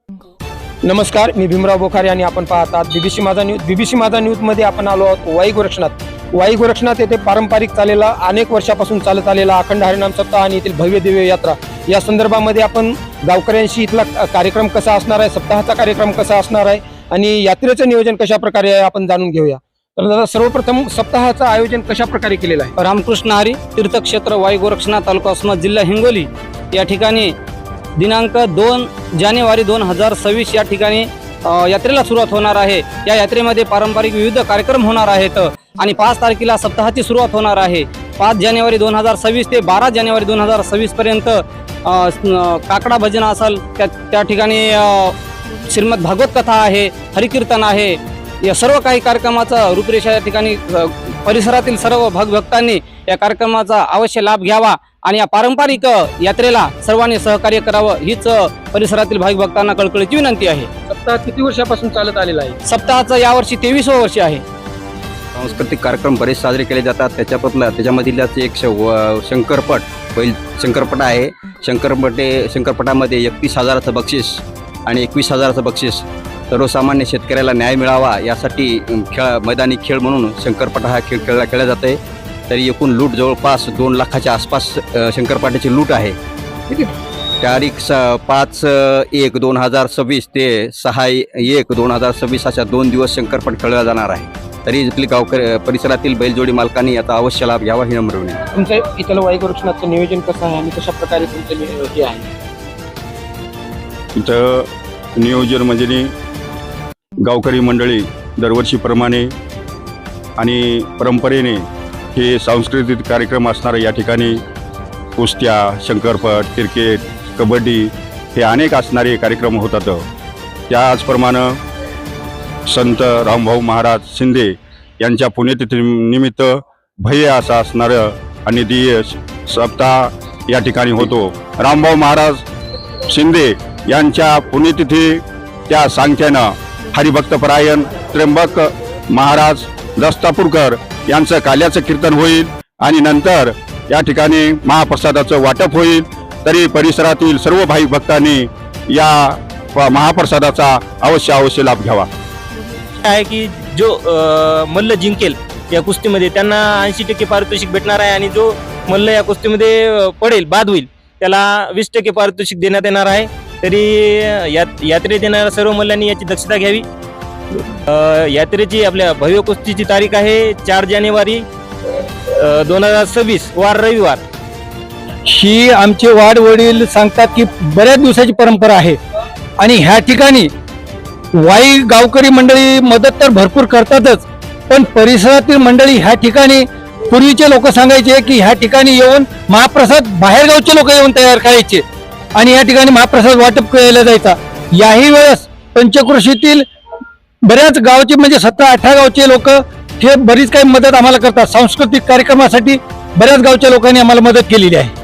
नमस्कार, मी भीमराव बोखारे आणि आपण पाहत आहात बीबीसी माझा न्यूज. बीबीसी माझा न्यूज मध्ये आपण आलो आहोत वाई गोरक्षनाथ. वाई गोरक्षनाथ येथे पारंपरिक चालेला अनेक वर्षापासून चालत आलेला अखंड हरिनाम सप्ताह आणि येथील भव्य दिव्य यात्रा या संदर्भामध्ये आपण गावकऱ्यांशी इथला कार्यक्रम कसा असणार आहे, सप्ताहाचा कार्यक्रम कसा असणार आहे आणि यात्रेचं नियोजन कशा प्रकारे आहे आपण जाणून घेऊया. तर दादा, सर्वप्रथम सप्ताहाचं आयोजन कशा प्रकारे केलेलं आहे? रामकृष्ण हरी तीर्थक्षेत्र वाई गोरक्षनाथ तालुका उस्मानाबाद जिल्हा हिंगोली या ठिकाणी दिनांक 2 जानेवारी 2026 या ठिकाणी यात्रेला सुरुवात होणार आहे. या यात्रेमध्ये पारंपरिक विविध कार्यक्रम होणार आहेत आणि 5 तारखेला सप्ताहाची सुरुवात होणार आहे. 5 जानेवारी 2026 ते 12 जानेवारी 2026 पर्यंत काकडा भजन असेल, त्या ठिकाणी श्रीमद भागवत कथा आहे, हरिकीर्तन आहे. या सर्व काही कार्यक्रमाचा रूपरेषा या ठिकाणी परिसरातील सर्व भक्तांनी या कार्यक्रमाचा अवश्य लाभ घ्यावा आणि या पारंपरिक यात्रेला सर्वांनी सहकार्य करावं हीच परिसरातील भाविक भक्तांना कळकळीची विनंती आहे. सप्ताह किती वर्षापासून चालत आलेला आहे? सप्ताहाचं यावर्षी 23वं वर्ष आहे. सांस्कृतिक कार्यक्रम बरेच साजरे केले जातात. त्याच्यामधीलच एक शंकरपट पहिल शंकरपट आहे. शंकरपटामध्ये 31,000चं बक्षीस आणि 21,000चं बक्षीस. सर्वसामान्य शेतकऱ्याला न्याय मिळावा यासाठी मैदानी खेळ म्हणून शंकरपट हा खेळ खेळला जात आहे. तरी एकूण लूट जवळपास 2 लाखाच्या आसपास शंकरपाटाची लूट आहे. तारीख 5/1/2026 ते 6/1/2026 अशा 2 दिवस शंकरपट खेळला जाणार आहे. तरी इथली गावकरी परिसरातील बैलजोडी मालकांनी याचा अवश्य लाभ घ्यावा ही नम्र विनंती. तुमचं इथलं वाई गोरक्षनाथचं नियोजन कसं आहे आणि कशा प्रकारे तुमचं हे आहे? इथं नियोजन म्हणजे गावकरी मंडळी दरवर्षीप्रमाणे आणि परंपरेने हे सांस्कृतिक कार्यक्रम असणार. या ठिकाणी कुस्त्या, शंकरपट, क्रिकेट, कबड्डी हे अनेक असणारे कार्यक्रम होतात. त्याचप्रमाणे संत रामभाऊ महाराज शिंदे यांच्या पुण्यतिथीनिमित्त भव्य असा असणारं आणि ध्येय सप्ताह या ठिकाणी होतो. रामभाऊ महाराज शिंदे यांच्या पुण्यतिथी त्या सांगत्यानं हरिभक्तपरायण त्र्यंबक महाराज दस्तापूरकर यांचं काल्याचं कीर्तन होईल आणि नंतर या ठिकाणी महाप्रसादाचं वाटप होईल. तरी परिसरातील सर्व भाविक भक्तांनी या महाप्रसादाचा अवश्य लाभ घ्यावा. आहे की जो मल्ल जिंकेल या कुस्तीमध्ये त्यांना 80% पारितोषिक भेटणार आहे आणि जो मल्ल या कुस्तीमध्ये पडेल, बाद होईल, त्याला 20% पारितोषिक देण्यात येणार आहे. तरी यात्रेत येणाऱ्या सर्व मल्लांनी याची दक्षता घ्यावी. यात्रेची आपल्या भव्य कुस्तीची तारीख आहे 4 जानेवारी 2026 वार रविवार. ही आमचे वाडवडील सांगतात की बऱ्याच दिवसाची परंपरा आहे आणि ह्या ठिकाणी वाई गावकरी मंडळी मदत तर भरपूर करतातच, पण परिसरातील मंडळी ह्या ठिकाणी पूर्वीचे लोक सांगायचे की ह्या ठिकाणी येऊन महाप्रसाद बाहेरगावचे लोक येऊन तयार करायचे आणि या ठिकाणी महाप्रसाद वाटप केला जायचा. याही वेळेस पंचक्रोशीतील बऱ्याच गावचे म्हणजे 17-18 गावचे लोक हे बरीच काही मदत आम्हाला करतात. सांस्कृतिक कार्यक्रमासाठी बऱ्याच गावच्या लोकांनी आम्हाला मदत केलेली आहे.